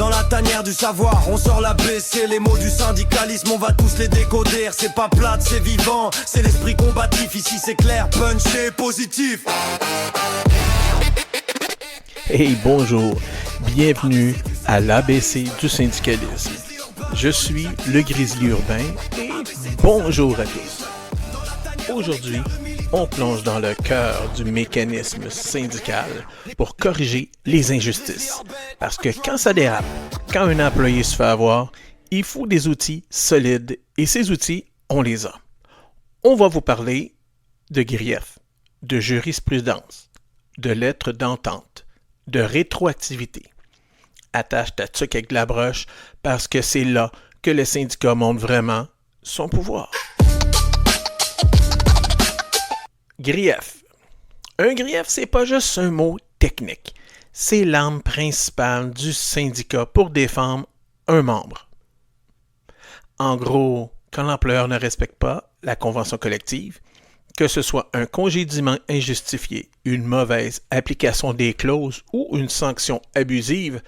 Dans la tanière du savoir, on sort la BC. Les mots du syndicalisme, on va tous les décoder. C'est pas plate, c'est vivant, c'est l'esprit combatif. Ici c'est clair, punché, positif. Hey, bonjour, bienvenue à l'ABC du syndicalisme. Je suis le Grizzly Urbain et bonjour à tous. Aujourd'hui, on plonge dans le cœur du mécanisme syndical pour corriger les injustices. Parce que quand ça dérape, quand un employé se fait avoir, il faut des outils solides et ces outils, on les a. On va vous parler de griefs, de jurisprudence, de lettres d'entente, de rétroactivité. Attache ta tuque avec de la broche parce que c'est là que le syndicat montre vraiment son pouvoir. Grief. Un grief, c'est pas juste un mot technique. C'est l'arme principale du syndicat pour défendre un membre. En gros, quand l'employeur ne respecte pas la convention collective, que ce soit un congédiement injustifié, une mauvaise application des clauses ou une sanction abusive,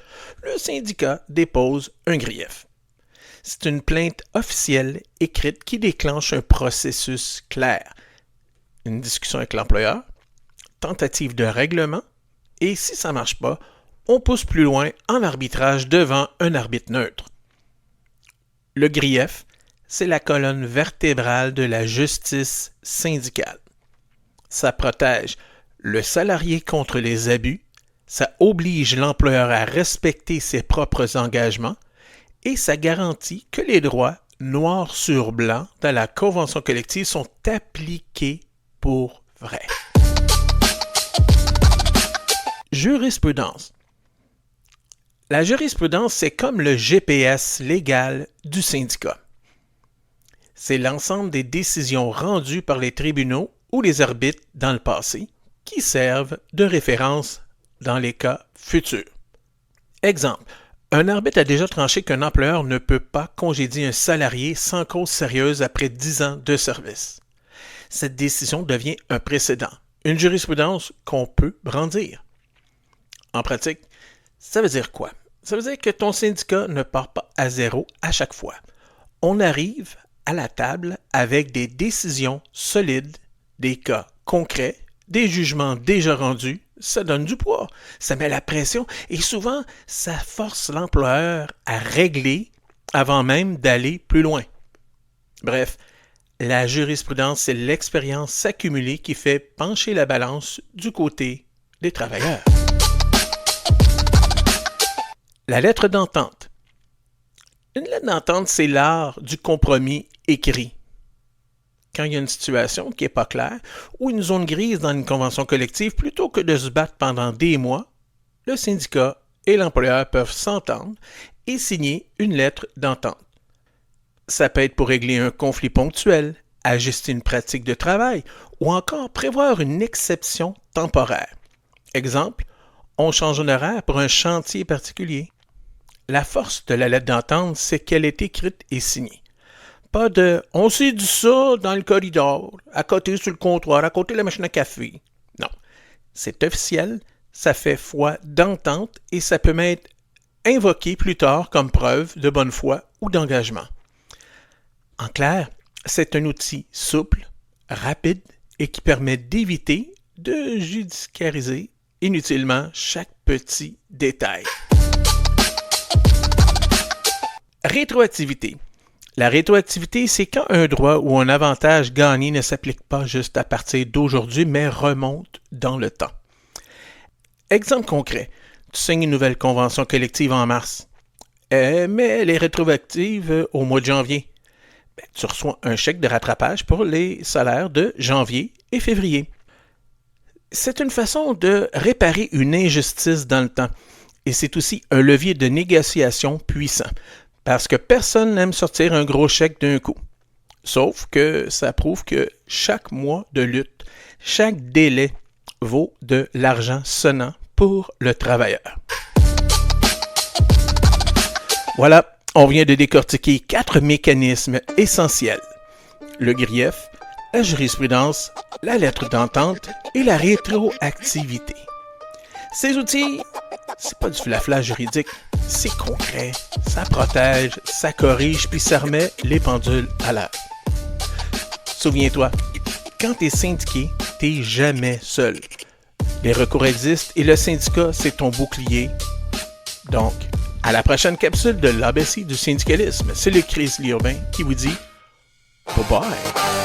le syndicat dépose un grief. C'est une plainte officielle écrite qui déclenche un processus clair. Une discussion avec l'employeur, tentative de règlement, et si ça ne marche pas, on pousse plus loin en arbitrage devant un arbitre neutre. Le grief, c'est la colonne vertébrale de la justice syndicale. Ça protège le salarié contre les abus, ça oblige l'employeur à respecter ses propres engagements et ça garantit que les droits noir sur blanc dans la convention collective sont appliqués pour vrai. Jurisprudence. La jurisprudence, c'est comme le GPS légal du syndicat. C'est l'ensemble des décisions rendues par les tribunaux ou les arbitres dans le passé qui servent de référence dans les cas futurs. Exemple, un arbitre a déjà tranché qu'un employeur ne peut pas congédier un salarié sans cause sérieuse après 10 ans de service. Cette décision devient un précédent, une jurisprudence qu'on peut brandir. En pratique, ça veut dire quoi? Ça veut dire que ton syndicat ne part pas à zéro à chaque fois. On arrive à la table avec des décisions solides, des cas concrets, des jugements déjà rendus. Ça donne du poids, ça met la pression et souvent, ça force l'employeur à régler avant même d'aller plus loin. Bref, la jurisprudence, c'est l'expérience accumulée qui fait pencher la balance du côté des travailleurs. La lettre d'entente. Une lettre d'entente, c'est l'art du compromis écrit. Quand il y a une situation qui n'est pas claire ou une zone grise dans une convention collective, plutôt que de se battre pendant des mois, le syndicat et l'employeur peuvent s'entendre et signer une lettre d'entente. Ça peut être pour régler un conflit ponctuel, ajuster une pratique de travail ou encore prévoir une exception temporaire. Exemple, on change un horaire pour un chantier particulier. La force de la lettre d'entente, c'est qu'elle est écrite et signée. Pas de « on s'est dit ça dans le corridor, à côté sur le comptoir, à côté de la machine à café ». Non, c'est officiel, ça fait foi d'entente et ça peut m'être invoqué plus tard comme preuve de bonne foi ou d'engagement. En clair, c'est un outil souple, rapide et qui permet d'éviter de judiciariser inutilement chaque petit détail. Rétroactivité. La rétroactivité, c'est quand un droit ou un avantage gagné ne s'applique pas juste à partir d'aujourd'hui, mais remonte dans le temps. Exemple concret, tu signes une nouvelle convention collective en mars, mais elle est rétroactive au mois de janvier. Tu reçois un chèque de rattrapage pour les salaires de janvier et février. C'est une façon de réparer une injustice dans le temps et c'est aussi un levier de négociation puissant. Parce que personne n'aime sortir un gros chèque d'un coup. Sauf que ça prouve que chaque mois de lutte, chaque délai vaut de l'argent sonnant pour le travailleur. Voilà, on vient de décortiquer 4 mécanismes essentiels. Le grief, la jurisprudence, la lettre d'entente et la rétroactivité. Ces outils, c'est pas du flafla juridique, c'est concret. Ça protège, ça corrige, puis ça remet les pendules à l'heure. Souviens-toi, quand t'es syndiqué, t'es jamais seul. Les recours existent et le syndicat, c'est ton bouclier. Donc, à la prochaine capsule de l'ABC du syndicalisme, c'est le Chris Urbain qui vous dit bye bye.